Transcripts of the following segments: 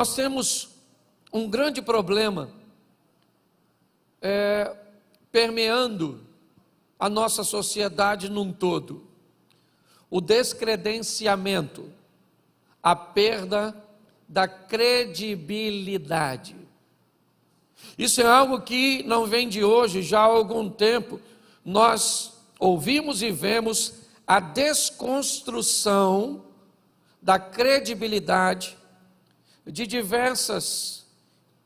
nós temos um grande problema permeando a nossa sociedade num todo: o descredenciamento, a perda da credibilidade. Isso é algo que não vem de hoje, já há algum tempo. Nós ouvimos e vemos a desconstrução da credibilidade de diversas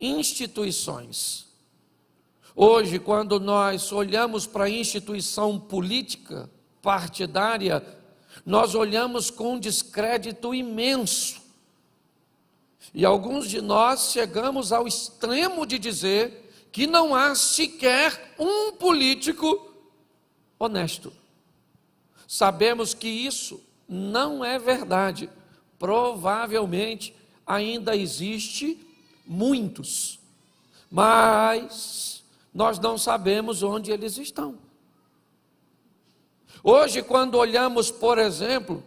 instituições. Hoje, quando nós olhamos para a instituição política, partidária, nós olhamos com um descrédito imenso. E alguns de nós chegamos ao extremo de dizer que não há sequer um político honesto. Sabemos que isso não é verdade. Provavelmente ainda existe muitos, mas nós não sabemos onde eles estão. Hoje, quando olhamos, por exemplo,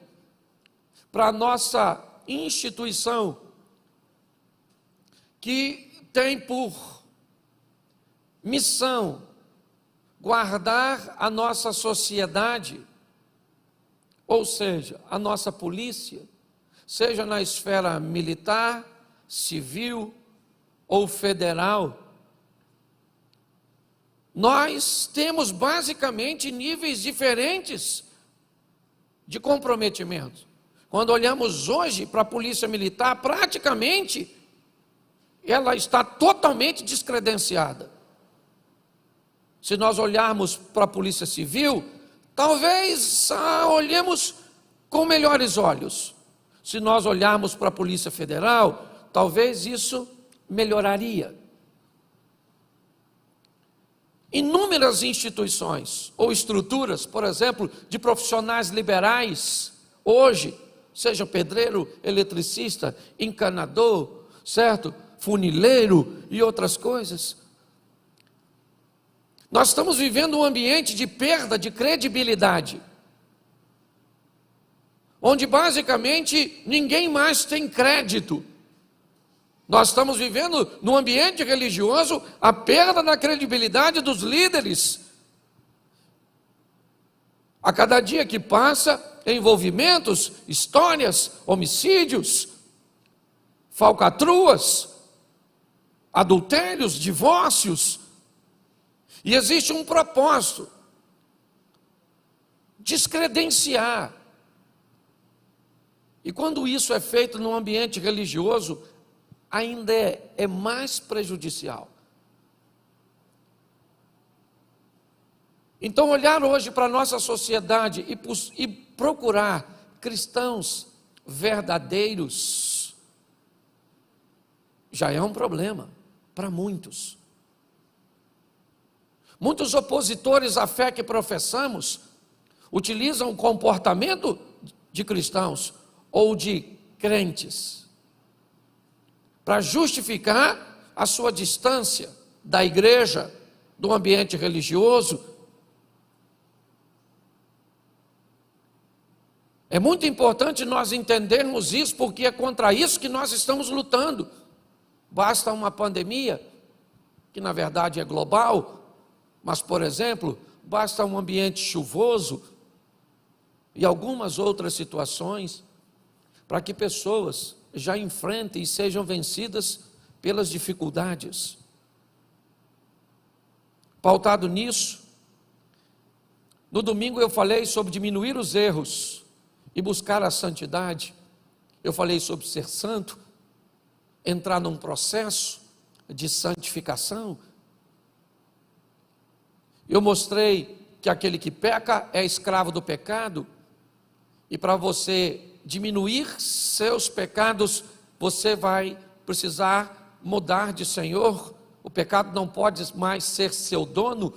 para a nossa instituição, que tem por missão guardar a nossa sociedade, ou seja, a nossa polícia, seja na esfera militar, civil ou federal, nós temos basicamente níveis diferentes de comprometimento. Quando olhamos hoje para a polícia militar, praticamente ela está totalmente descredenciada. Se nós olharmos para a polícia civil, talvez olhemos com melhores olhos. Se nós olharmos para a polícia federal, talvez isso melhoraria. Inúmeras instituições ou estruturas, por exemplo, de profissionais liberais, hoje, seja pedreiro, eletricista, encanador, certo? Funileiro e outras coisas. Nós estamos vivendo um ambiente de perda de credibilidade, onde basicamente ninguém mais tem crédito. Nós estamos vivendo no ambiente religioso a perda da credibilidade dos líderes. A cada dia que passa, envolvimentos, histórias, homicídios, falcatruas, adultérios, divórcios, e existe um propósito: descredenciar. E quando isso é feito num ambiente religioso, ainda é mais prejudicial. Então, olhar hoje para a nossa sociedade e procurar cristãos verdadeiros já é um problema para muitos. Muitos opositores à fé que professamos utilizam o comportamento de cristãos ou de crentes para justificar a sua distância da igreja, do ambiente religioso. É muito importante nós entendermos isso, porque é contra isso que nós estamos lutando. Basta uma pandemia, que na verdade é global, mas, por exemplo, basta um ambiente chuvoso e algumas outras situações para que pessoas já enfrentem e sejam vencidas pelas dificuldades. Pautado nisso, no domingo eu falei sobre diminuir os erros e buscar a santidade. Eu falei sobre ser santo, entrar num processo de santificação. Eu mostrei que aquele que peca é escravo do pecado, e para você diminuir seus pecados, você vai precisar mudar de senhor. O pecado não pode mais ser seu dono,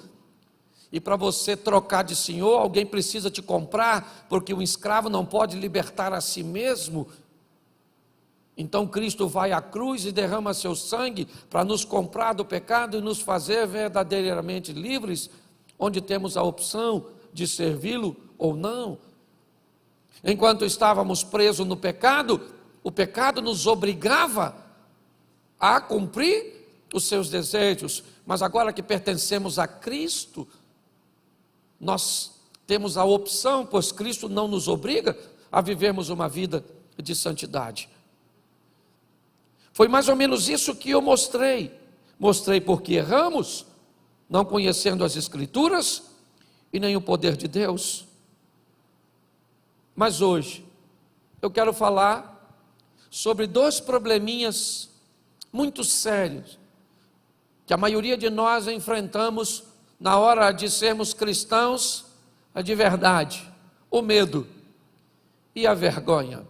e para você trocar de senhor, alguém precisa te comprar, porque um escravo não pode libertar a si mesmo. Então Cristo vai à cruz e derrama seu sangue para nos comprar do pecado e nos fazer verdadeiramente livres, onde temos a opção de servi-lo ou não. Enquanto estávamos presos no pecado, o pecado nos obrigava a cumprir os seus desejos, mas agora que pertencemos a Cristo, nós temos a opção, pois Cristo não nos obriga a vivermos uma vida de santidade. Foi mais ou menos isso que eu mostrei. Mostrei porque erramos, não conhecendo as Escrituras e nem o poder de Deus. Mas hoje, eu quero falar sobre dois probleminhas muito sérios, que a maioria de nós enfrentamos na hora de sermos cristãos de verdade: o medo e a vergonha.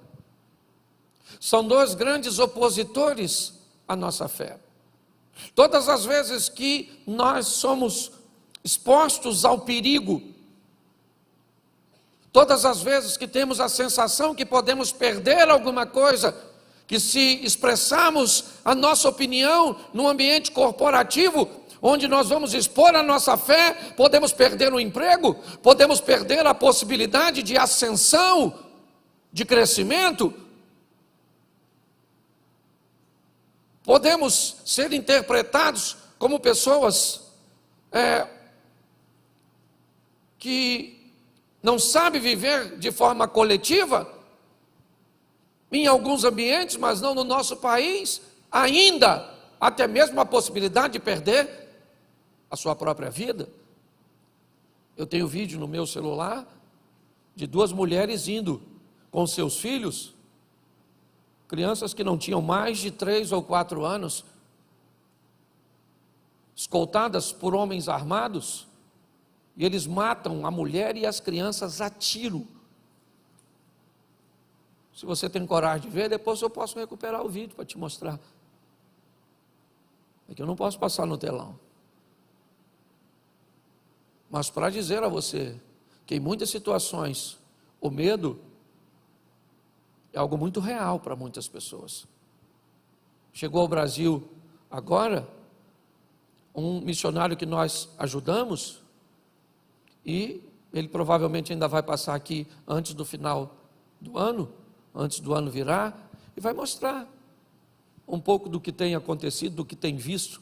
São dois grandes opositores à nossa fé. Todas as vezes que nós somos expostos ao perigo, todas as vezes que temos a sensação que podemos perder alguma coisa, que se expressarmos a nossa opinião num ambiente corporativo, onde nós vamos expor a nossa fé, podemos perder o emprego, podemos perder a possibilidade de ascensão, de crescimento, podemos ser interpretados como pessoas que não sabem viver de forma coletiva, em alguns ambientes, mas não no nosso país, ainda até mesmo a possibilidade de perder a sua própria vida. Eu tenho vídeo no meu celular de duas mulheres indo com seus filhos, crianças que não tinham mais de 3 ou 4 anos, escoltadas por homens armados, e eles matam a mulher e as crianças a tiro. Se você tem coragem de ver, depois eu posso recuperar o vídeo para te mostrar. É que eu não posso passar no telão. Mas para dizer a você que em muitas situações o medo é algo muito real para muitas pessoas. Chegou ao Brasil agora um missionário que nós ajudamos, e ele provavelmente ainda vai passar aqui antes do final do ano, antes do ano virar, e vai mostrar um pouco do que tem acontecido, do que tem visto.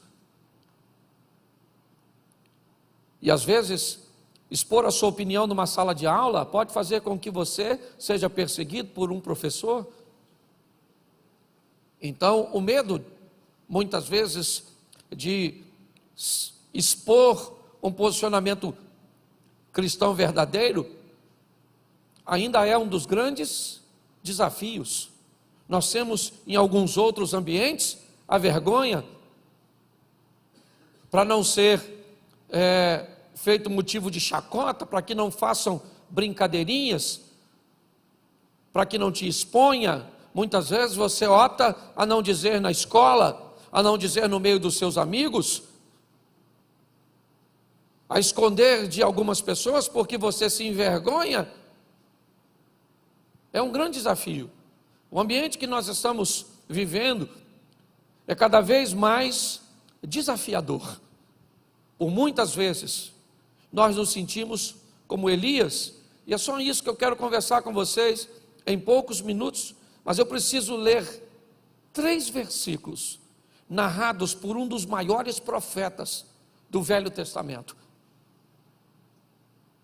E às vezes, expor a sua opinião numa sala de aula pode fazer com que você seja perseguido por um professor. Então, o medo, muitas vezes, de expor um posicionamento cristão verdadeiro, ainda é um dos grandes desafios. Nós temos em alguns outros ambientes a vergonha, para não ser feito motivo de chacota, para que não façam brincadeirinhas, para que não te exponha. Muitas vezes você opta a não dizer na escola, a não dizer no meio dos seus amigos, a esconder de algumas pessoas porque você se envergonha. É um grande desafio. O ambiente que nós estamos vivendo é cada vez mais desafiador. Por muitas vezes nós nos sentimos como Elias, e é só isso que eu quero conversar com vocês em poucos minutos, mas eu preciso ler 3 versículos narrados por um dos maiores profetas do Velho Testamento.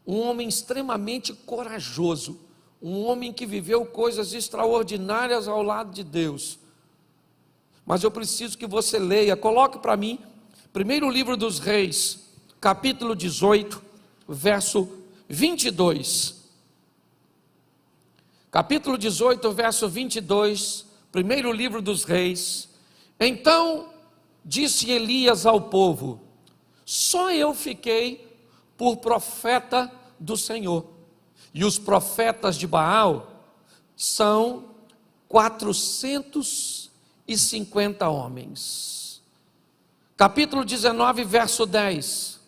Um homem extremamente corajoso, um homem que viveu coisas extraordinárias ao lado de Deus. Mas eu preciso que você leia, coloque para mim, primeiro livro dos Reis, capítulo 18, verso 22. Capítulo 18, verso 22, primeiro livro dos Reis. Então disse Elias ao povo: só eu fiquei por profeta do Senhor, e os profetas de Baal são 450 homens. Capítulo 19, verso 10.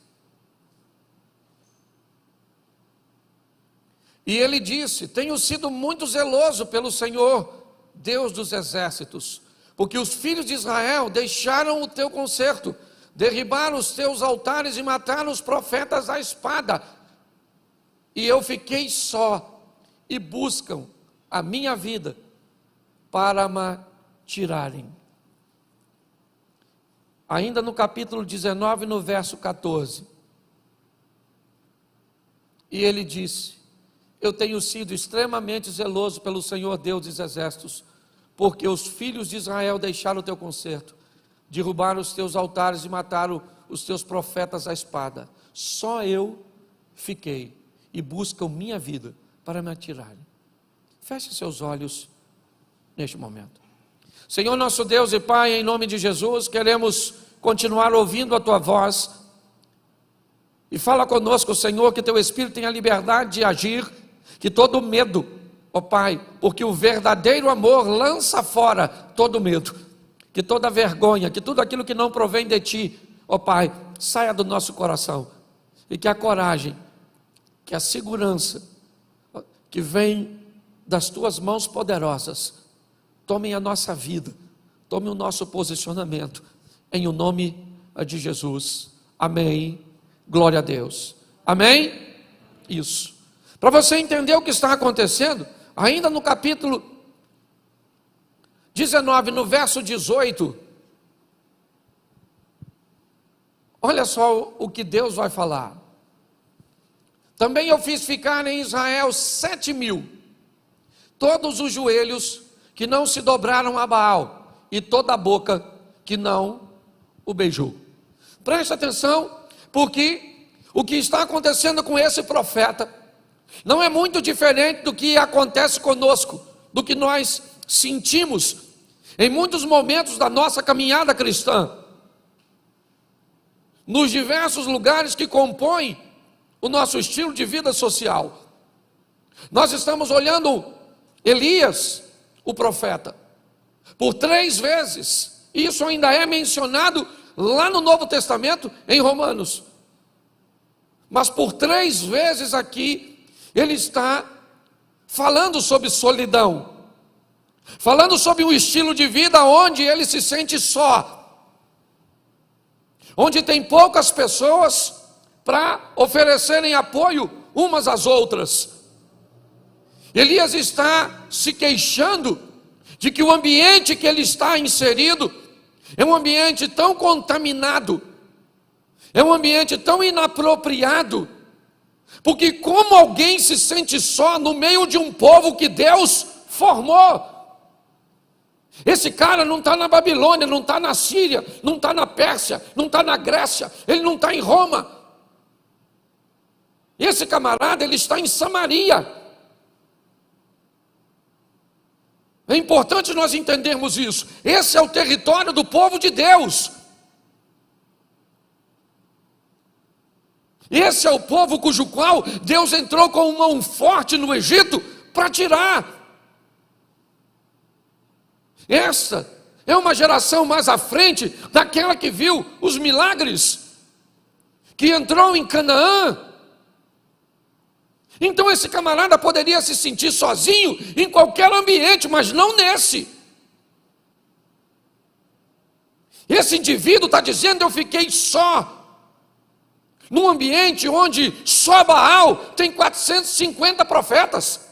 E ele disse: tenho sido muito zeloso pelo Senhor, Deus dos exércitos, porque os filhos de Israel deixaram o teu concerto, derribaram os teus altares e mataram os profetas à espada. E eu fiquei só, e buscam a minha vida para me tirarem. ainda no capítulo 19, no verso 14. E ele disse: eu tenho sido extremamente zeloso pelo Senhor Deus dos exércitos, porque os filhos de Israel deixaram o teu concerto, derrubaram os teus altares e mataram os teus profetas à espada. Só eu fiquei e buscam minha vida para me atirarem. Feche seus olhos neste momento. Senhor nosso Deus e Pai, em nome de Jesus, queremos continuar ouvindo a tua voz. E fala conosco, Senhor, que teu Espírito tenha liberdade de agir, que todo medo, ó Pai, porque o verdadeiro amor lança fora todo medo, que toda vergonha, que tudo aquilo que não provém de Ti, ó Pai, saia do nosso coração, e que a coragem, que a segurança que vem das Tuas mãos poderosas, tomem a nossa vida, tome o nosso posicionamento, em o nome de Jesus. Amém. Glória a Deus. Amém? Isso. Para você entender o que está acontecendo, ainda no capítulo 19, no verso 18, olha só o que Deus vai falar. Também eu fiz ficar em Israel 7.000, todos os joelhos que não se dobraram a Baal, e toda a boca que não o beijou. Preste atenção, porque o que está acontecendo com esse profeta não é muito diferente do que acontece conosco, do que nós sentimos em muitos momentos da nossa caminhada cristã, nos diversos lugares que compõem o nosso estilo de vida social. Nós estamos olhando Elias, o profeta, por 3 vezes, isso ainda é mencionado lá no Novo Testamento, em Romanos, mas por 3 vezes aqui, ele está falando sobre solidão, falando sobre um estilo de vida onde ele se sente só, onde tem poucas pessoas para oferecerem apoio umas às outras. Elias está se queixando de que o ambiente que ele está inserido é um ambiente tão contaminado, é um ambiente tão inapropriado, porque como alguém se sente só no meio de um povo que Deus formou? Esse cara não está na Babilônia, não está na Síria, não está na Pérsia, não está na Grécia, ele não está em Roma. Esse camarada, ele está em Samaria. É importante nós entendermos isso. Esse é o território do povo de Deus. Esse é o povo cujo qual Deus entrou com mão forte no Egito para tirar. Essa é uma geração mais à frente daquela que viu os milagres, que entrou em Canaã. Então esse camarada poderia se sentir sozinho em qualquer ambiente, mas não nesse. Esse indivíduo está dizendo: eu fiquei só, num ambiente onde só Baal tem 450 profetas,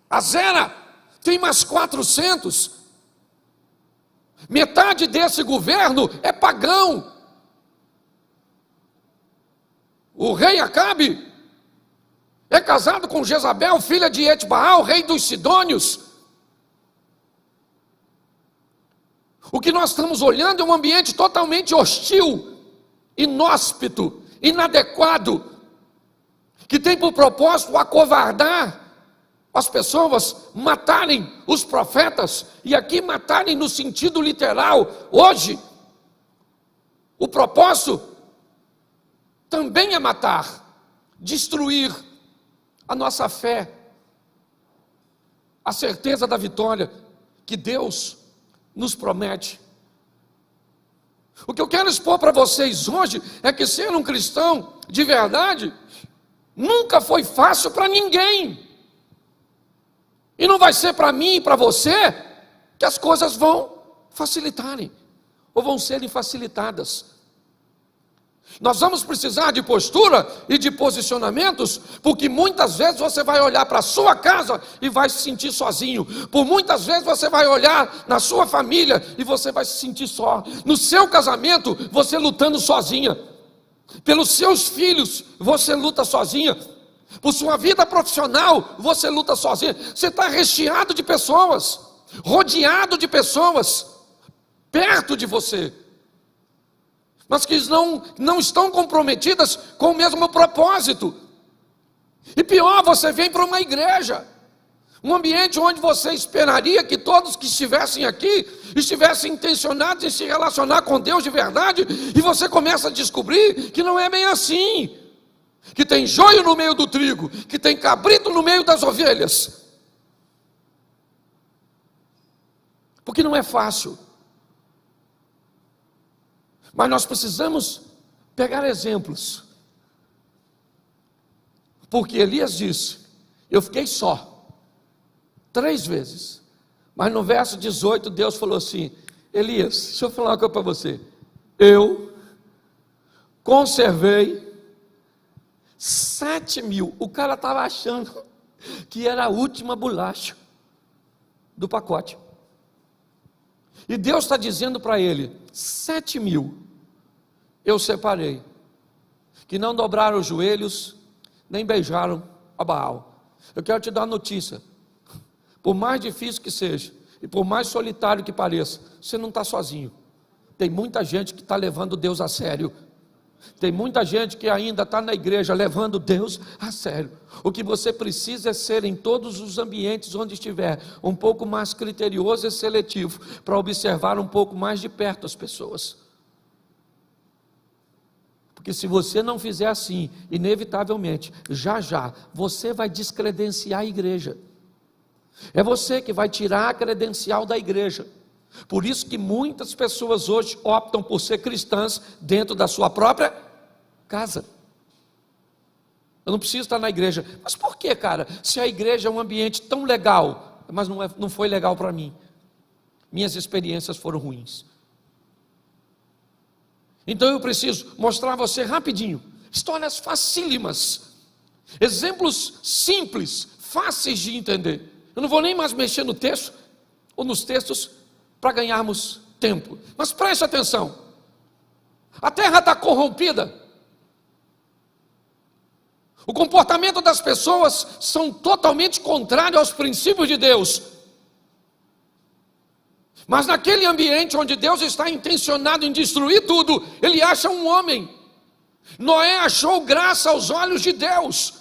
Azera tem mais 400, metade desse governo é pagão. O rei Acabe é casado com Jezabel, filha de Etbaal, rei dos Sidônios. O que nós estamos olhando é um ambiente totalmente hostil, inóspito, inadequado, que tem por propósito acovardar as pessoas, matarem os profetas, e aqui matarem no sentido literal. Hoje, o propósito também é matar, destruir a nossa fé, a certeza da vitória que Deus nos promete. O que eu quero expor para vocês hoje é que ser um cristão de verdade nunca foi fácil para ninguém, e não vai ser para mim e para você que as coisas vão facilitarem, ou vão serem facilitadas. Nós vamos precisar de postura e de posicionamentos, porque muitas vezes você vai olhar para a sua casa e vai se sentir sozinho. Por muitas vezes você vai olhar na sua família e você vai se sentir só. No seu casamento, você lutando sozinha. Pelos seus filhos, você luta sozinha. Por sua vida profissional, você luta sozinha. Você está recheado de pessoas, rodeado de pessoas, perto de você, mas que não estão comprometidas com o mesmo propósito. E pior, você vem para uma igreja, um ambiente onde você esperaria que todos que estivessem aqui estivessem intencionados em se relacionar com Deus de verdade, e você começa a descobrir que não é bem assim, que tem joio no meio do trigo, que tem cabrito no meio das ovelhas, porque não é fácil. Mas nós precisamos pegar exemplos, porque Elias disse: eu fiquei só 3 vezes, mas no verso 18 Deus falou assim: Elias, deixa eu falar uma coisa para você, eu conservei 7.000, o cara estava achando que era a última bolacha do pacote, e Deus está dizendo para ele: 7.000 eu separei, que não dobraram os joelhos, nem beijaram a Baal. Eu quero te dar uma notícia: por mais difícil que seja, e por mais solitário que pareça, você não está sozinho. Tem muita gente que está levando Deus a sério. Tem muita gente que ainda está na igreja levando Deus a sério. O que você precisa é ser, em todos os ambientes onde estiver, um pouco mais criterioso e seletivo, para observar um pouco mais de perto as pessoas. Porque se você não fizer assim, inevitavelmente, já você vai descredenciar a igreja. É você que vai tirar a credencial da igreja. Por isso que muitas pessoas hoje optam por ser cristãs dentro da sua própria casa. Eu não preciso estar na igreja. Mas por que, cara? Se a igreja é um ambiente tão legal, mas não foi legal para mim. Minhas experiências foram ruins. Então eu preciso mostrar a você rapidinho histórias facílimas, exemplos simples, fáceis de entender. Eu não vou nem mais mexer no texto ou nos textos para ganharmos tempo, mas preste atenção. A terra está corrompida, o comportamento das pessoas são totalmente contrário aos princípios de Deus. Mas naquele ambiente onde Deus está intencionado em destruir tudo, Ele acha um homem. Noé achou graça aos olhos de Deus.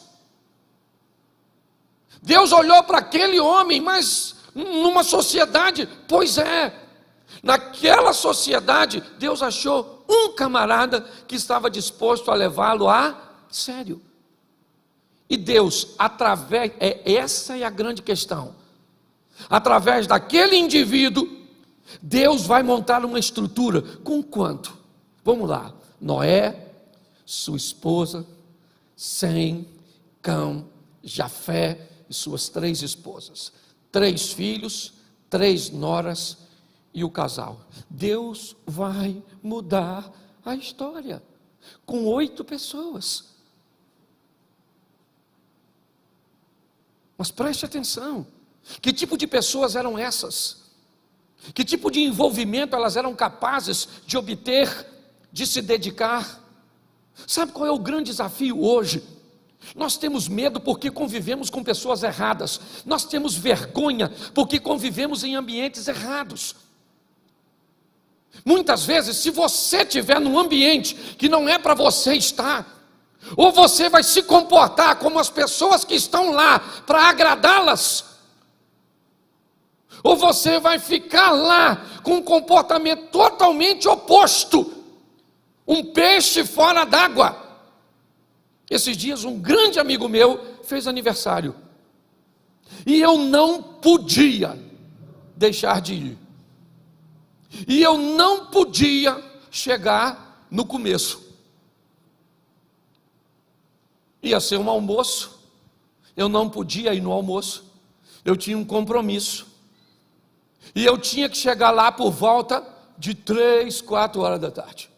Deus olhou para aquele homem, mas numa sociedade, pois é, naquela sociedade, Deus achou um camarada que estava disposto a levá-lo a sério. E Deus, essa é a grande questão, através daquele indivíduo, Deus vai montar uma estrutura. Com quanto? Vamos lá: Noé, sua esposa, Sem, Cão, Jafé e suas 3 esposas, 3 filhos, 3 noras e o casal. Deus vai mudar a história com 8 pessoas. Mas preste atenção: que tipo de pessoas eram essas? Que tipo de envolvimento elas eram capazes de obter, de se dedicar? Sabe qual é o grande desafio hoje? Nós temos medo porque convivemos com pessoas erradas. Nós temos vergonha porque convivemos em ambientes errados. Muitas vezes, se você estiver num ambiente que não é para você estar, ou você vai se comportar como as pessoas que estão lá para agradá-las, ou você vai ficar lá com um comportamento totalmente oposto, um peixe fora d'água. Esses dias um grande amigo meu fez aniversário, e eu não podia deixar de ir, e eu não podia chegar no começo. Ia ser um almoço, eu não podia ir no almoço, eu tinha um compromisso, e eu tinha que chegar lá por volta de 3, 4 horas da tarde.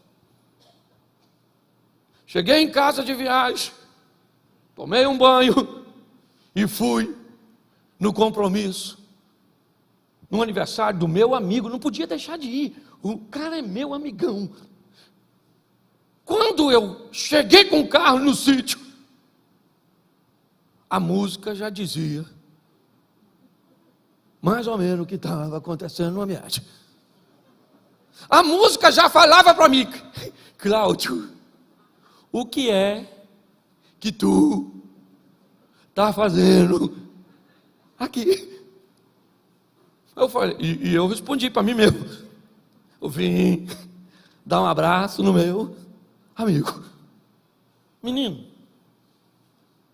Cheguei em casa de viagem, tomei um banho e fui no compromisso, no aniversário do meu amigo. Não podia deixar de ir, o cara é meu amigão. Quando eu cheguei com o carro no sítio, a música já dizia mais ou menos o que estava acontecendo no ambiente. A música já falava para mim: Cláudio, o que é que tu está fazendo aqui? Eu falei, e eu respondi para mim mesmo: eu vim dar um abraço no meu amigo. Menino,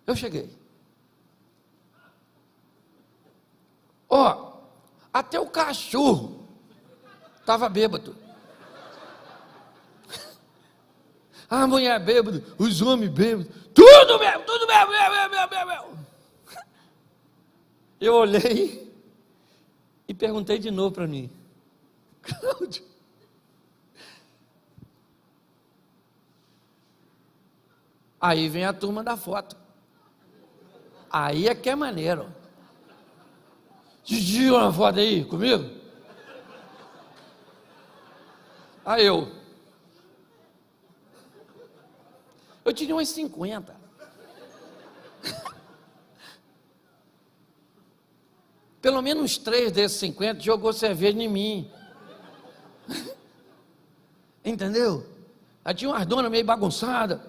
eu cheguei. Ó, até o cachorro estava bêbado. A mulher bêbada, os homens bêbados, tudo bêbado, tudo bêbado. Eu olhei e perguntei de novo para mim: Cláudio, aí vem a turma da foto. Aí é que é maneiro. Tira uma foto aí comigo? Aí eu tinha umas 50. Pelo menos uns 3 desses 50 jogou cerveja em mim. Entendeu? Aí tinha umas donas meio bagunçadas,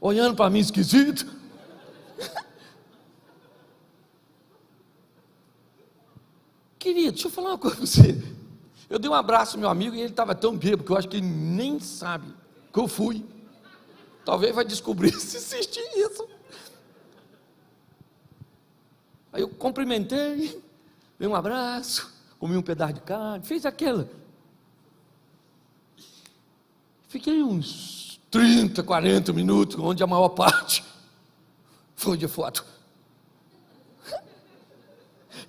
olhando para mim esquisito. Querido, deixa eu falar uma coisa para você. Eu dei um abraço ao meu amigo e ele estava tão bêbado que eu acho que ele nem sabe que eu fui. Talvez vai descobrir se existe isso. Aí eu cumprimentei, dei um abraço, comi um pedaço de carne, fiz aquela. Fiquei uns 30, 40 minutos, onde a maior parte foi de foto.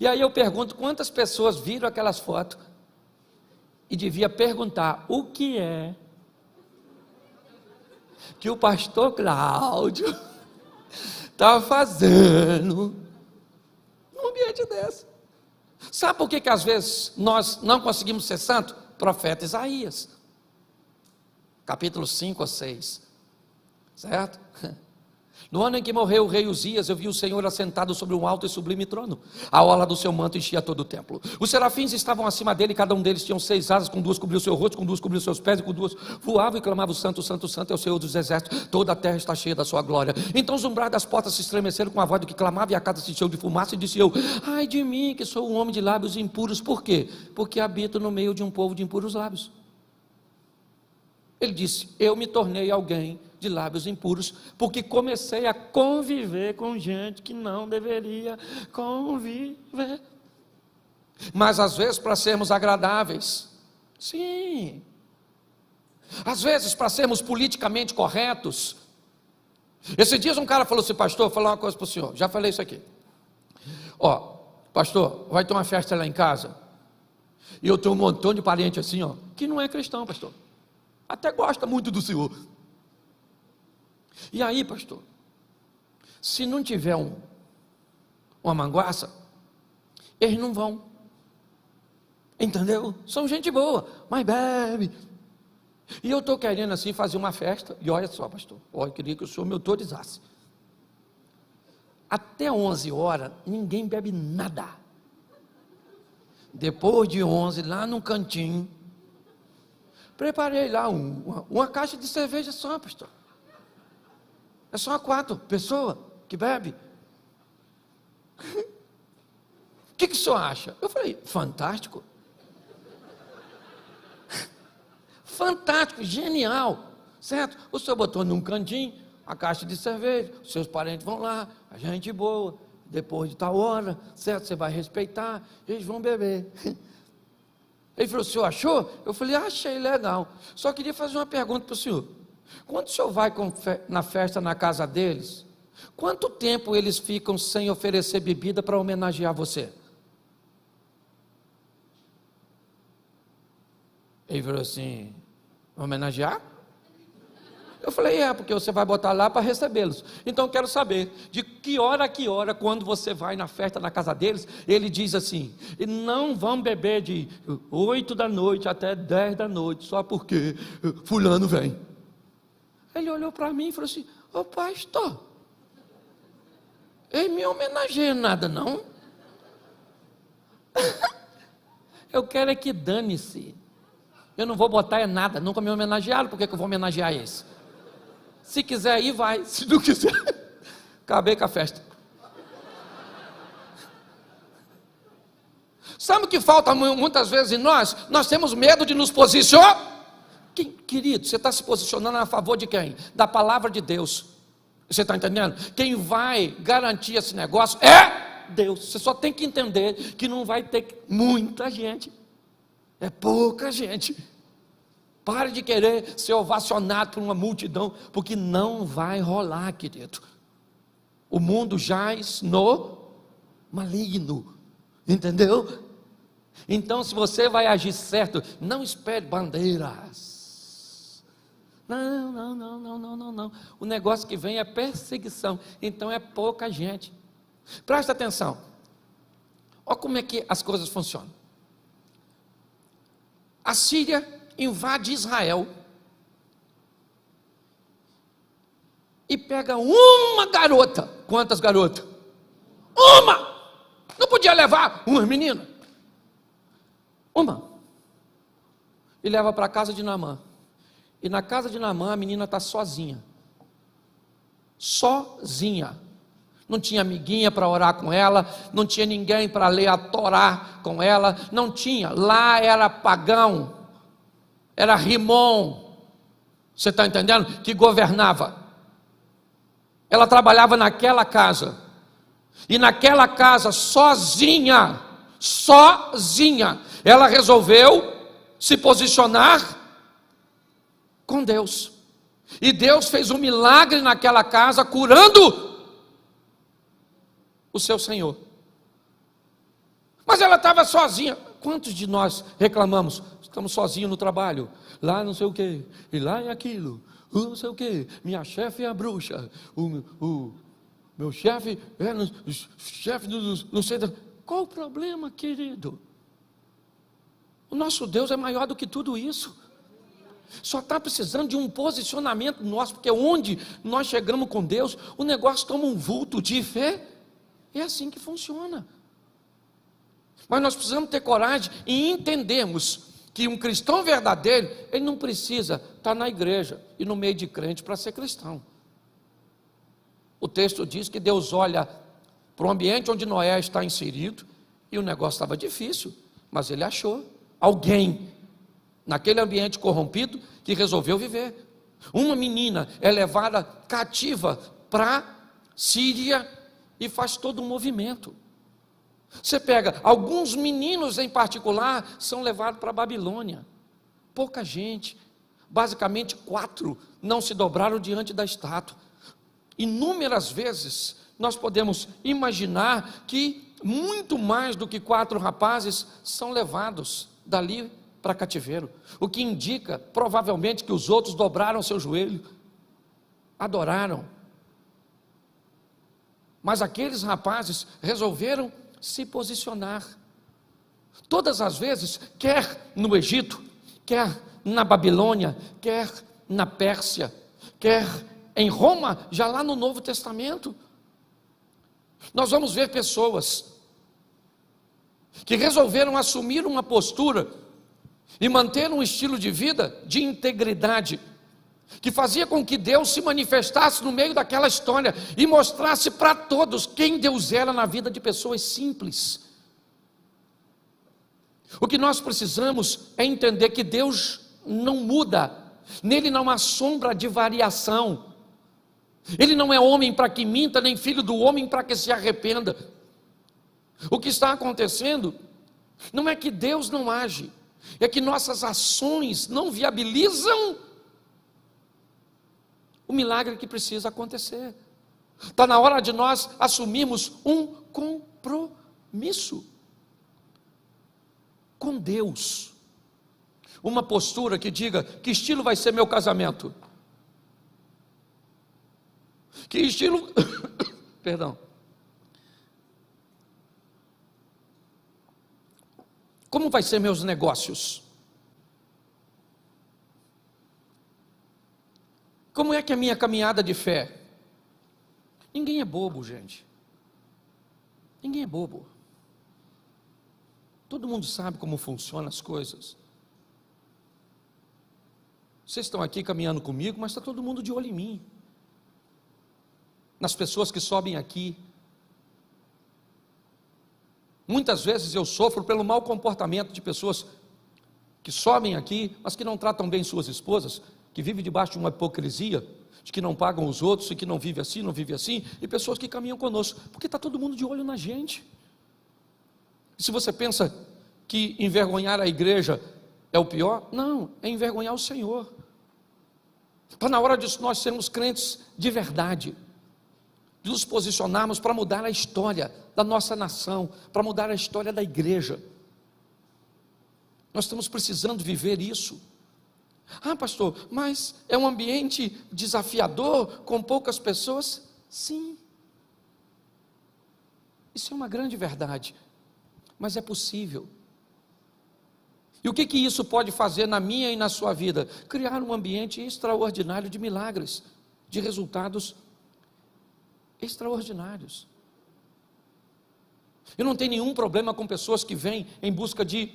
E aí eu pergunto quantas pessoas viram aquelas fotos e devia perguntar: o que é que o pastor Cláudio está fazendo num ambiente desse? Sabe por que às vezes nós não conseguimos ser santos? Profeta Isaías, capítulo 5 ou 6, certo? No ano em que morreu o rei Uzias, eu vi o Senhor assentado sobre um alto e sublime trono. A orla do seu manto enchia todo o templo. Os serafins estavam acima dele, e cada um deles tinha 6 asas, com 2 cobriu o seu rosto, com 2 cobriu os seus pés, e com 2 voavam e clamavam: Santo, Santo, Santo é o Senhor dos exércitos, toda a terra está cheia da sua glória. Então os umbrais das portas se estremeceram com a voz do que clamava, e a casa se encheu de fumaça, e disse eu: ai de mim, que sou um homem de lábios impuros. Por quê? Porque habito no meio de um povo de impuros lábios. Ele disse: eu me tornei alguém de lábios impuros, porque comecei a conviver com gente que não deveria conviver. Mas às vezes para sermos agradáveis, sim, às vezes para sermos politicamente corretos. Esses dias um cara falou assim: pastor, vou falar uma coisa para o senhor, já falei isso aqui. Ó, pastor, vai ter uma festa lá em casa, e eu tenho um montão de parente assim, ó, que não é cristão, pastor, até gosta muito do senhor. E aí, pastor, se não tiver uma manguaça, eles não vão. Entendeu? São gente boa, mas bebe. E eu estou querendo assim fazer uma festa. E olha só, pastor, eu queria que o senhor me autorizasse. Até 11 horas, ninguém bebe nada. Depois de 11, lá no cantinho, preparei lá uma caixa de cerveja só, pastor. É só 4 pessoas que bebe. O que o senhor acha? Eu falei: fantástico. Fantástico, genial, certo? O senhor botou num cantinho a caixa de cerveja, os seus parentes vão lá, a gente boa, depois de tal hora, certo? Você vai respeitar, eles vão beber. Ele falou: o senhor achou? Eu falei: achei legal. Só queria fazer uma pergunta para o senhor. Quando o senhor vai na festa na casa deles, quanto tempo eles ficam sem oferecer bebida para homenagear você? Ele falou assim: homenagear? Eu falei, porque você vai botar lá para recebê-los. Então eu quero saber, de que hora a que hora, quando você vai na festa na casa deles, ele diz assim, não vão beber de 8 da noite até 10 da noite, só porque fulano vem. Ele olhou para mim e falou assim, pastor, ele me homenageia nada não. Eu quero é que dane-se. Eu não vou botar nada, nunca me homenagearam, por que eu vou homenagear esse? Se quiser ir, vai. Se não quiser, acabei com a festa. Sabe o que falta muitas vezes em nós? Nós temos medo de nos posicionar. Querido, você está se posicionando a favor de quem? Da palavra de Deus. Você está entendendo? Quem vai garantir esse negócio é Deus. Você só tem que entender que não vai ter muita gente. É pouca gente. Pare de querer ser ovacionado por uma multidão, porque não vai rolar, querido. O mundo jaz no maligno, entendeu? Então, se você vai agir certo, não espere bandeiras. Não. O negócio que vem é perseguição, então é pouca gente. Presta atenção. Olha como é que as coisas funcionam. A Síria invade Israel e pega uma garota. Quantas garotas? Uma! Não podia levar uma menina? Uma. E leva para a casa de Naamã. E na casa de Naamã a menina está sozinha. Sozinha. Não tinha amiguinha para orar com ela, não tinha ninguém para ler a Torá com ela, não tinha. Lá era pagão. Era Rimon, você está entendendo? Que governava. Ela trabalhava naquela casa, e naquela casa, sozinha, ela resolveu se posicionar com Deus. E Deus fez um milagre naquela casa, curando o seu Senhor. Mas ela estava sozinha. Quantos de nós reclamamos? Estamos sozinhos no trabalho, lá não sei o que, e lá é aquilo, não sei o que, minha chefe é a bruxa, o meu chefe é chefe do não sei. Qual o problema, querido? O nosso Deus é maior do que tudo isso. Só está precisando de um posicionamento nosso, porque onde nós chegamos com Deus, o negócio toma um vulto de fé. É assim que funciona. Mas nós precisamos ter coragem e entendermos que um cristão verdadeiro, ele não precisa estar na igreja e no meio de crente para ser cristão. O texto diz que Deus olha para o ambiente onde Noé está inserido, e o negócio estava difícil, mas ele achou alguém naquele ambiente corrompido que resolveu viver. Uma menina é levada cativa para Síria e faz todo um movimento. Você pega, alguns meninos em particular são levados para a Babilônia. Pouca gente, basicamente 4 não se dobraram diante da estátua. Inúmeras vezes nós podemos imaginar que muito mais do que 4 rapazes são levados dali para cativeiro, o que indica provavelmente que os outros dobraram seu joelho, adoraram. Mas aqueles rapazes resolveram se posicionar. Todas as vezes, quer no Egito, quer na Babilônia, quer na Pérsia, quer em Roma, já lá no Novo Testamento, nós vamos ver pessoas que resolveram assumir uma postura e manter um estilo de vida de integridade, que fazia com que Deus se manifestasse no meio daquela história e mostrasse para todos quem Deus era na vida de pessoas simples. O que nós precisamos é entender que Deus não muda, nele não há sombra de variação. Ele não é homem para que minta, nem filho do homem para que se arrependa. O que está acontecendo não é que Deus não age, é que nossas ações não viabilizam o milagre que precisa acontecer. Está na hora de nós assumirmos um compromisso com Deus. Uma postura que diga: que estilo vai ser meu casamento? Que estilo, perdão, como vai ser meus negócios? Como é que é a minha caminhada de fé? Ninguém é bobo, gente. Ninguém é bobo. Todo mundo sabe como funcionam as coisas. Vocês estão aqui caminhando comigo, mas está todo mundo de olho em mim. Nas pessoas que sobem aqui. Muitas vezes eu sofro pelo mau comportamento de pessoas que sobem aqui, mas que não tratam bem suas esposas, que vivem debaixo de uma hipocrisia, de que não pagam os outros, e que não vive assim, não vive assim, e pessoas que caminham conosco, porque está todo mundo de olho na gente. E se você pensa que envergonhar a igreja é o pior, não, é envergonhar o Senhor. Está na hora de nós sermos crentes de verdade, de nos posicionarmos para mudar a história da nossa nação, para mudar a história da igreja. Nós estamos precisando viver isso. Ah, pastor, mas é um ambiente desafiador, com poucas pessoas? Sim. Isso é uma grande verdade, mas é possível. E o que isso pode fazer na minha e na sua vida? Criar um ambiente extraordinário de milagres, de resultados extraordinários. Eu não tenho nenhum problema com pessoas que vêm em busca de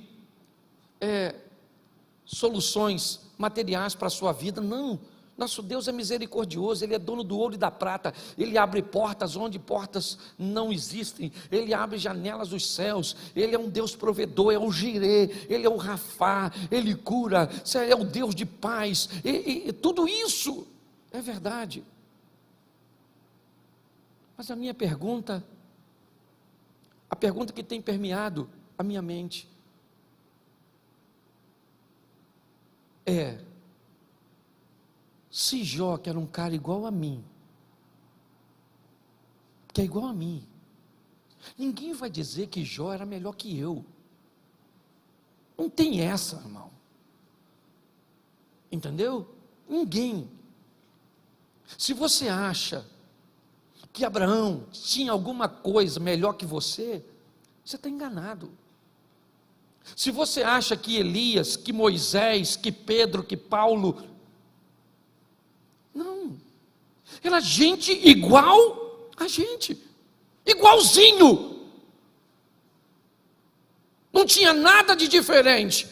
soluções materiais para a sua vida. Não, nosso Deus é misericordioso, Ele é dono do ouro e da prata, Ele abre portas onde portas não existem, Ele abre janelas dos céus, Ele é um Deus provedor, é o Jirê, Ele é o Rafá, Ele cura, é o Deus de paz, e tudo isso é verdade. Mas a minha pergunta, a pergunta que tem permeado a minha mente é: se Jó, que era um cara igual a mim, que é igual a mim, ninguém vai dizer que Jó era melhor que eu. Não tem essa, irmão. Entendeu? Ninguém. Se você acha que Abraão tinha alguma coisa melhor que você está enganado. Se você acha que Elias, que Moisés, que Pedro, que Paulo, não, era gente igual a gente, igualzinho, não tinha nada de diferente.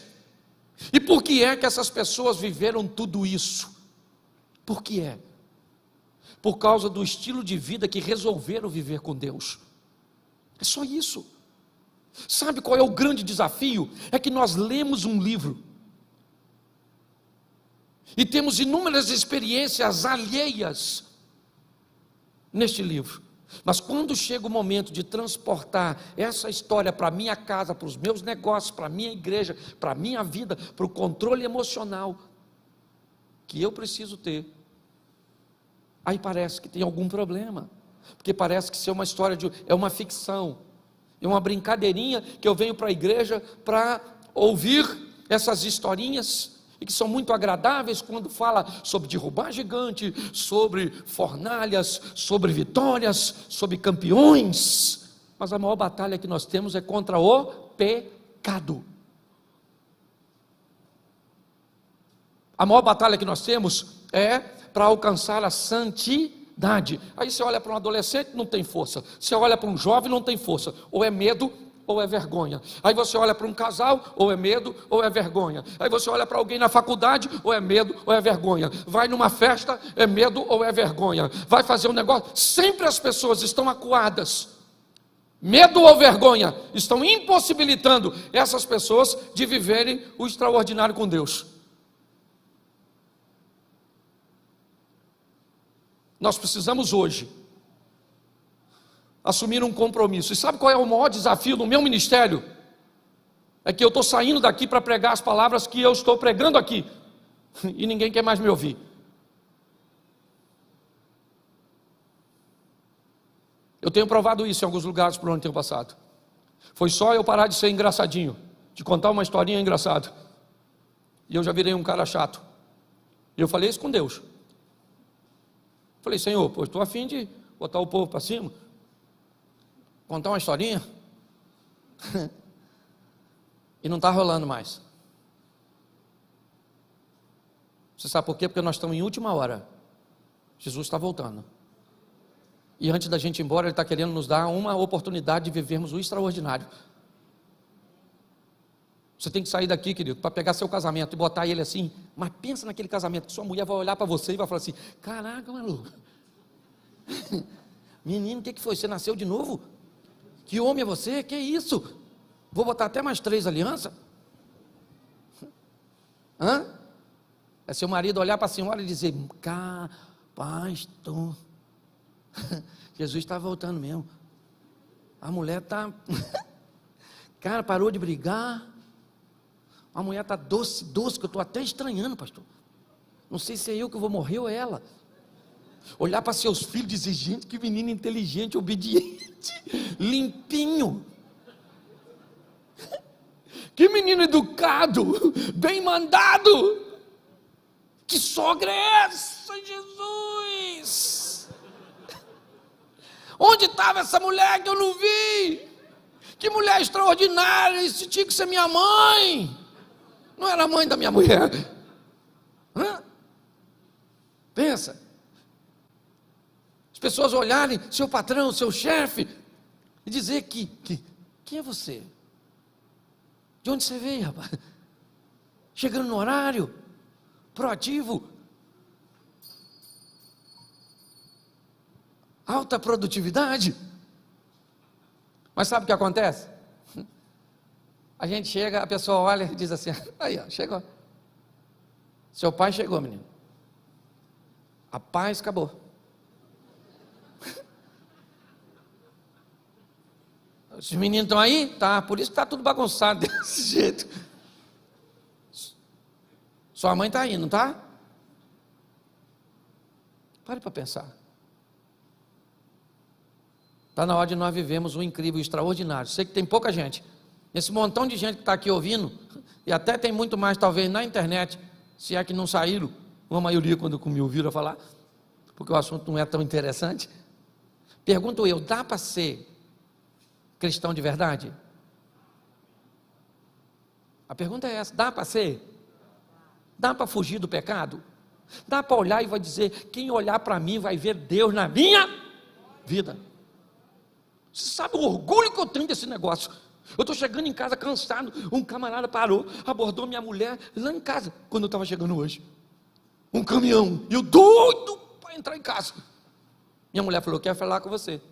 E por que é que essas pessoas viveram tudo isso? Por que é? Por causa do estilo de vida que resolveram viver com Deus. É só isso. Sabe qual é o grande desafio? É que nós lemos um livro e temos inúmeras experiências alheias neste livro, mas quando chega o momento de transportar essa história para a minha casa, para os meus negócios, para a minha igreja, para a minha vida, para o controle emocional que eu preciso ter, aí parece que tem algum problema, porque parece que isso é uma história é uma ficção, é uma brincadeirinha que eu venho para a igreja para ouvir essas historinhas, e que são muito agradáveis quando fala sobre derrubar gigante, sobre fornalhas, sobre vitórias, sobre campeões, mas a maior batalha que nós temos é contra o pecado. A maior batalha que nós temos é para alcançar a santidade. Aí você olha para um adolescente, não tem força. Você olha para um jovem, não tem força. Ou é medo, ou é vergonha. Aí você olha para um casal, ou é medo, ou é vergonha. Aí você olha para alguém na faculdade, ou é medo, ou é vergonha. Vai numa festa, é medo ou é vergonha. Vai fazer um negócio, sempre as pessoas estão acuadas. Medo ou vergonha estão impossibilitando essas pessoas de viverem o extraordinário com Deus. Nós precisamos hoje assumir um compromisso. E sabe qual é o maior desafio do meu ministério? É que eu estou saindo daqui para pregar as palavras que eu estou pregando aqui, e ninguém quer mais me ouvir. Eu tenho provado isso em alguns lugares por onde tenho passado. Foi só eu parar de ser engraçadinho, de contar uma historinha engraçada, e eu já virei um cara chato. E eu falei isso com Deus. Falei, Senhor, pô, estou a fim de botar o povo para cima, contar uma historinha, e não está rolando mais. Você sabe por quê? Porque nós estamos em última hora. Jesus está voltando. E antes da gente ir embora, Ele está querendo nos dar uma oportunidade de vivermos o extraordinário. Você tem que sair daqui, querido, para pegar seu casamento e botar ele assim. Mas pensa naquele casamento que sua mulher vai olhar para você e vai falar assim: caraca, maluco, menino, o que foi? Você nasceu de novo? Que homem é você? Que isso? Vou botar até mais 3 alianças? É seu marido olhar para a senhora e dizer: pastor, Jesus está voltando mesmo. A mulher está cara, parou de brigar. A mulher está doce, que eu estou até estranhando, pastor. Não sei se é eu que vou morrer ou ela. Olhar para seus filhos e dizer: gente, que menino inteligente, obediente, limpinho. Que menino educado, bem mandado. Que sogra é essa, Jesus? Onde estava essa mulher que eu não vi? Que mulher extraordinária, isso tinha que ser minha mãe. Não era a mãe da minha mulher. Pensa. As pessoas olharem seu patrão, seu chefe, e dizer quem é você? De onde você veio, rapaz? Chegando no horário, proativo, alta produtividade. Mas sabe o que acontece? A gente chega, a pessoa olha e diz assim: aí ó, chegou. Seu pai chegou, menino. A paz acabou. Os meninos estão aí? Tá, por isso que está tudo bagunçado desse jeito. Sua mãe está aí, não está? Pare para pensar. Está na hora de nós vivemos um incrível, extraordinário. Sei que tem pouca gente. Esse montão de gente que está aqui ouvindo, e até tem muito mais talvez na internet, se é que não saíram, uma maioria quando me ouviram falar, porque o assunto não é tão interessante. Pergunto eu, dá para ser cristão de verdade? A pergunta é essa: dá para ser? Dá para fugir do pecado? Dá para olhar e vai dizer: quem olhar para mim vai ver Deus na minha vida? Você sabe o orgulho que eu tenho desse negócio? Eu estou chegando em casa cansado, um camarada parou, abordou minha mulher lá em casa, quando eu estava chegando hoje. Um caminhão, e eu doido para entrar em casa. Minha mulher falou: quer falar com você.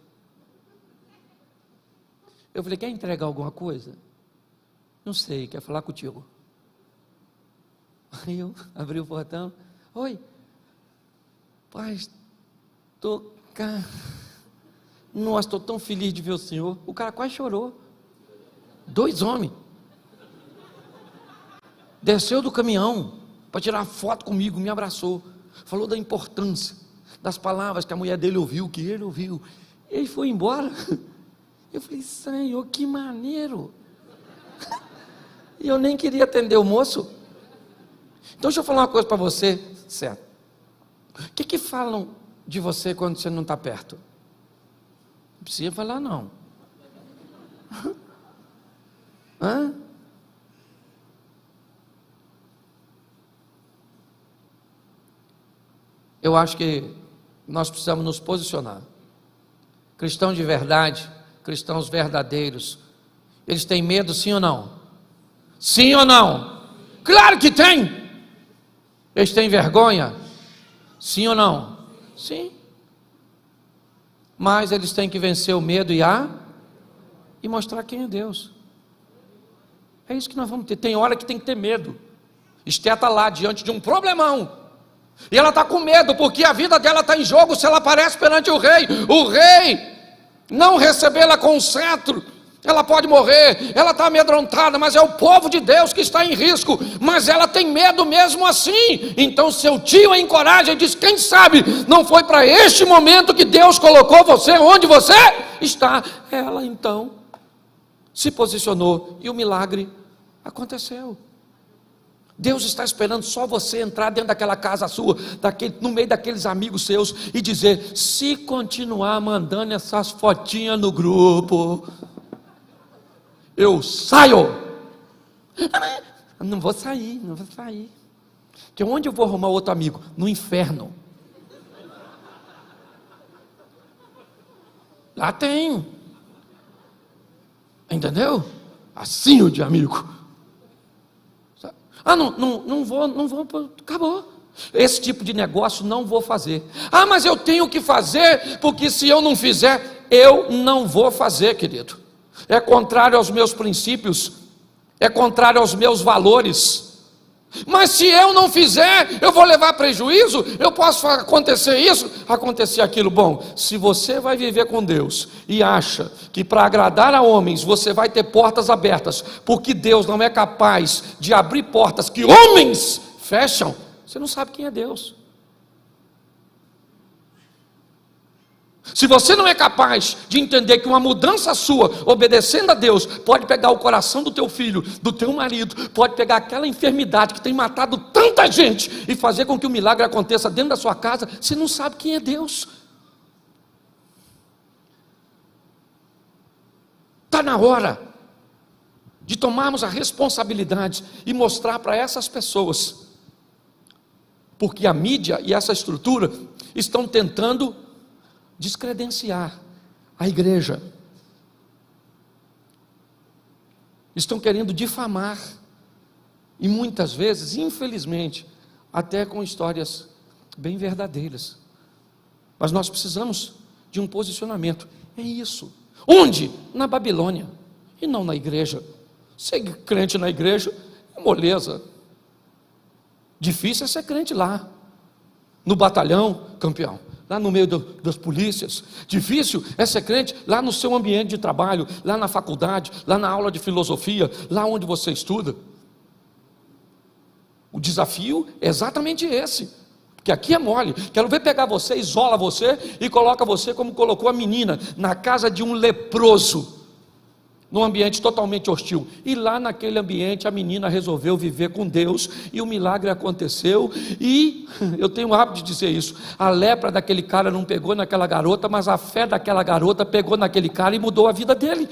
Eu falei: quer entregar alguma coisa? Não sei, quer falar contigo. Aí eu abri o portão: oi, pai, estou cá. Nossa, estou tão feliz de ver o senhor. O cara quase chorou. 2 homens. Desceu do caminhão para tirar foto comigo, me abraçou. Falou da importância das palavras que a mulher dele ouviu, que ele ouviu. E ele foi embora. Eu falei: Senhor, que maneiro. E eu nem queria atender o moço. Então deixa eu falar uma coisa para você, certo? O que falam de você quando você não está perto? Não precisa falar não. Eu acho que nós precisamos nos posicionar. Cristãos de verdade, cristãos verdadeiros, eles têm medo, sim ou não? Sim ou não? Claro que tem. Eles têm vergonha? Sim ou não? Sim. Mas eles têm que vencer o medo e mostrar quem é Deus. É isso que nós vamos ter. Tem hora que tem que ter medo. Esté está lá diante de um problemão, e ela está com medo, porque a vida dela está em jogo se ela aparece perante o rei não recebê-la com um cetro, ela pode morrer. Ela está amedrontada, mas é o povo de Deus que está em risco, mas ela tem medo mesmo assim. Então seu tio a encoraja e diz: quem sabe não foi para este momento que Deus colocou você onde você está. Ela então se posicionou e o milagre aconteceu. Deus está esperando só você entrar dentro daquela casa sua, no meio daqueles amigos seus, e dizer: se continuar mandando essas fotinhas no grupo, eu saio. Não vou sair. Porque onde eu vou arrumar outro amigo? No inferno. Lá tem. Entendeu? Assim de amigo. Não vou, acabou. Esse tipo de negócio não vou fazer. Mas eu tenho que fazer, porque se eu não fizer, eu não vou fazer, querido. É contrário aos meus princípios, é contrário aos meus valores. Mas se eu não fizer, eu vou levar prejuízo, eu posso acontecer isso, acontecer aquilo. Bom, se você vai viver com Deus e acha que para agradar a homens você vai ter portas abertas, porque Deus não é capaz de abrir portas que homens fecham, você não sabe quem é Deus. Se você não é capaz de entender que uma mudança sua, obedecendo a Deus, pode pegar o coração do teu filho, do teu marido, pode pegar aquela enfermidade que tem matado tanta gente e fazer com que o milagre aconteça dentro da sua casa, você não sabe quem é Deus. Está na hora de tomarmos a responsabilidade e mostrar para essas pessoas, porque a mídia e essa estrutura estão tentando descredenciar a igreja, estão querendo difamar, e muitas vezes, infelizmente, até com histórias bem verdadeiras. Mas nós precisamos de um posicionamento. É isso. Onde? Na Babilônia, e não na igreja. Ser crente na igreja é moleza. Difícil é ser crente lá, no batalhão, campeão, lá no meio das polícias. Difícil é ser crente lá no seu ambiente de trabalho, lá na faculdade, lá na aula de filosofia, lá onde você estuda. O desafio é exatamente esse, porque aqui é mole. Quero ver pegar você, isola você e coloca você como colocou a menina, na casa de um leproso, num ambiente totalmente hostil, e lá naquele ambiente a menina resolveu viver com Deus, e o milagre aconteceu. E eu tenho o hábito de dizer isso: a lepra daquele cara não pegou naquela garota, mas a fé daquela garota pegou naquele cara e mudou a vida dele.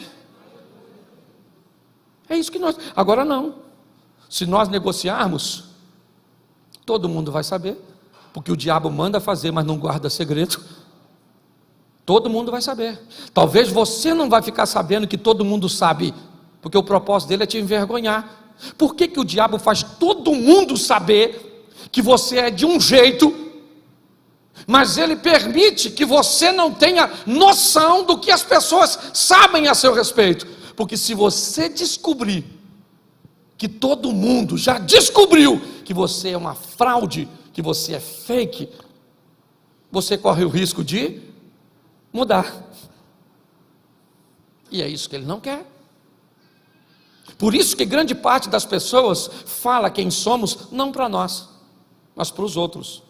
É isso que nós... Agora não, se nós negociarmos, todo mundo vai saber, porque o diabo manda fazer, mas não guarda segredo. Todo mundo vai saber. Talvez você não vai ficar sabendo que todo mundo sabe, porque o propósito dele é te envergonhar. Por que o diabo faz todo mundo saber que você é de um jeito, mas ele permite que você não tenha noção do que as pessoas sabem a seu respeito? Porque se você descobrir que todo mundo já descobriu que você é uma fraude, que você é fake, você corre o risco de mudar. E é isso que ele não quer. Por isso que grande parte das pessoas fala quem somos, não para nós, mas para os outros.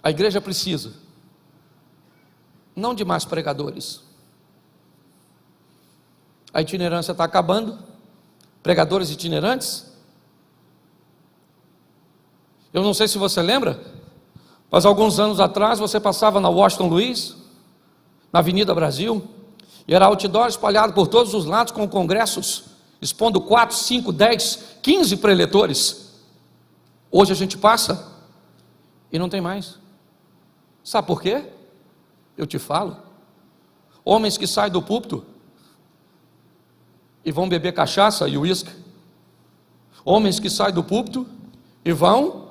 A igreja precisa não de mais pregadores. A itinerância está acabando. Pregadores itinerantes. Eu não sei se você lembra, mas alguns anos atrás você passava na Washington Luiz, na Avenida Brasil, e era outdoor espalhado por todos os lados com congressos, expondo 4, 5, 10, 15 preletores. Hoje a gente passa e não tem mais. Sabe por quê? Eu te falo. Homens que saem do púlpito e vão beber cachaça e uísque. Homens que saem do púlpito e vão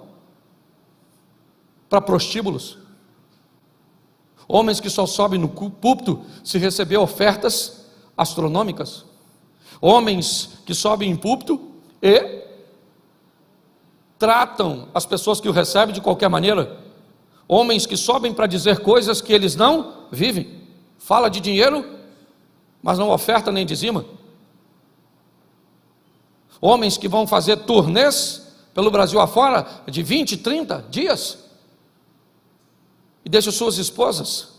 para prostíbulos. Homens que só sobem no púlpito se receber ofertas astronômicas. Homens que sobem em púlpito e tratam as pessoas que o recebem de qualquer maneira. Homens que sobem para dizer coisas que eles não vivem. Fala de dinheiro, mas não oferta nem dizima. Homens que vão fazer turnês pelo Brasil afora de 20, 30 dias e deixam suas esposas.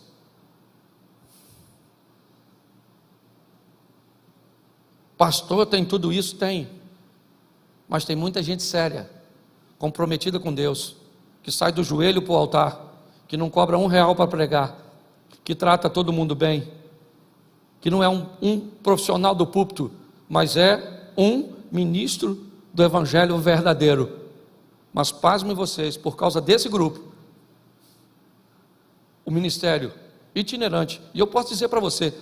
Pastor, tem tudo isso? Tem. Mas tem muita gente séria, comprometida com Deus, que sai do joelho para o altar, que não cobra R$1 para pregar, que trata todo mundo bem, que não é um profissional do púlpito, mas é um ministro do evangelho verdadeiro. Mas pasmem vocês, por causa desse grupo, o ministério itinerante, e eu posso dizer para você,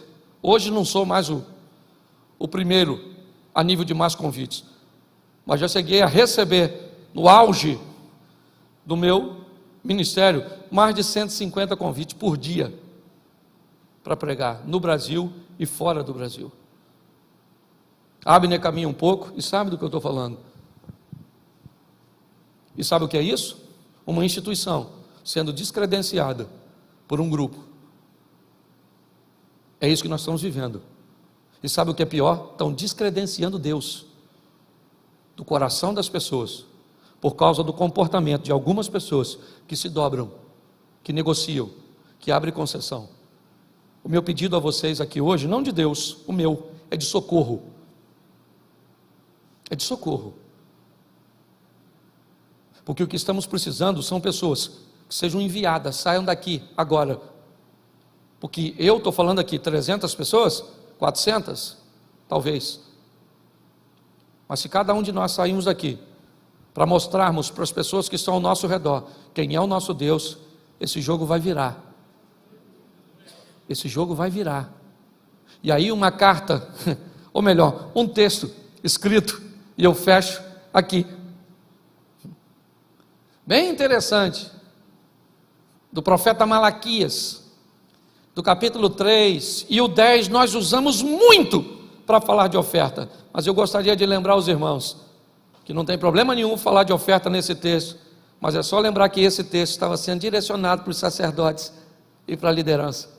hoje não sou mais o primeiro a nível de mais convites, mas já cheguei a receber, no auge do meu ministério, mais de 150 convites por dia, para pregar no Brasil e fora do Brasil. Abner caminha um pouco e sabe do que eu estou falando. E sabe o que é isso? Uma instituição sendo descredenciada por um grupo. É isso que nós estamos vivendo. E sabe o que é pior? Estão descredenciando Deus do coração das pessoas, por causa do comportamento de algumas pessoas que se dobram, que negociam, que abrem concessão. O meu pedido a vocês aqui hoje, não de Deus, o meu, é de socorro. É de socorro. Porque o que estamos precisando são pessoas que sejam enviadas, saiam daqui agora. Porque eu estou falando aqui 300 pessoas, 400, talvez. Mas se cada um de nós sairmos daqui, para mostrarmos para as pessoas que estão ao nosso redor, quem é o nosso Deus, esse jogo vai virar. Esse jogo vai virar. E aí uma carta, ou melhor, um texto escrito, e eu fecho aqui. Bem interessante, do profeta Malaquias, do capítulo 3 e o 10, nós usamos muito para falar de oferta, mas eu gostaria de lembrar os irmãos, que não tem problema nenhum falar de oferta nesse texto, mas é só lembrar que esse texto estava sendo direcionado para os sacerdotes e para a liderança.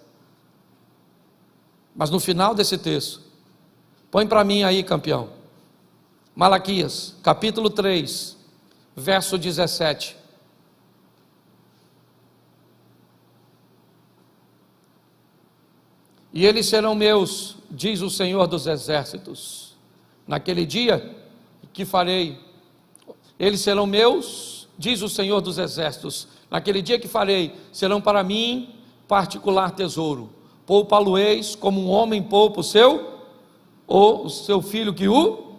Mas no final desse texto, põe para mim aí, campeão, Malaquias, capítulo 3, verso 17. E eles serão meus, diz o Senhor dos Exércitos, naquele dia que farei, eles serão meus, diz o Senhor dos Exércitos, naquele dia que farei, serão para mim particular tesouro, poupa-lo-eis como um homem poupa o seu, ou o seu filho que o,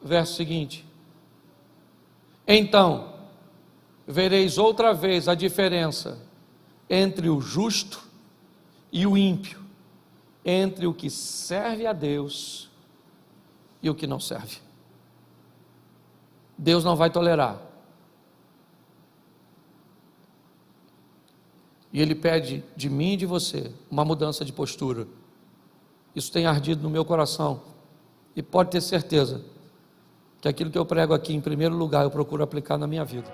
verso seguinte, então, vereis outra vez a diferença entre o justo e o ímpio, entre o que serve a Deus e o que não serve. Deus não vai tolerar. E Ele pede de mim e de você uma mudança de postura. Isso tem ardido no meu coração. E pode ter certeza que aquilo que eu prego aqui, em primeiro lugar, eu procuro aplicar na minha vida.